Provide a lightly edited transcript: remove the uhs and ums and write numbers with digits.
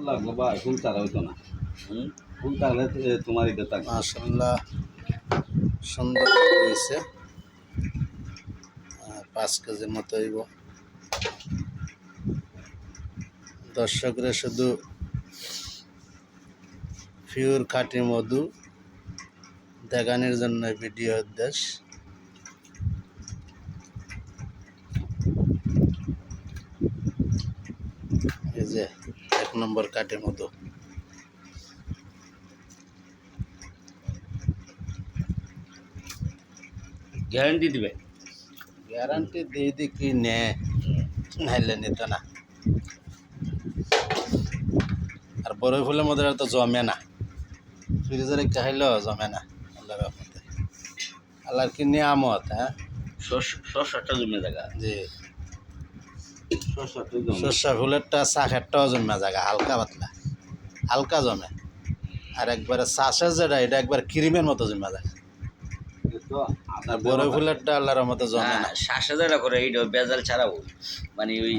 লাগলো ভাই, ফুল তারা হইতো না। ফুল তাহলে তোমার এটা থাকবে। মাশাআল্লাহ সুন্দর হয়েছে। 5 কেজির মতো হইব। দর্শকরা শুধু পিওর খাঁটি মধু দেখানোর জন্য ভিডিও উদ্দেশ্য। এই যে 1 নম্বর খাঁটি মধু। গ্যারান্টি দিবে? গ্যারান্টি দিয়ে দি কি নে, নাইলে নিত না। আর বরই ফুলের মধ্যে তো জমে না, ফ্রিজে রেখে খাইলেও জমে না। আল্লাহর রহমতে, আল্লাহর কি নিয়ামত। হ্যাঁ, শসাটা জমে জায়গা। জি, শসাটাই জমে। সর্ষা ফুলেরটা শাকেরটাও জমে জায়গা, হালকা পাতলা, হালকা জমে। আর একবারে শ্বাসের যেটা, এটা একবার ক্রিমের মতো জমে যায়। তো আর বরই ফুলেরটা আল্লাহর মতো জমে না। শ্বাসে যেটা করে এইটা বেজাল ছাড়াও, মানে ওই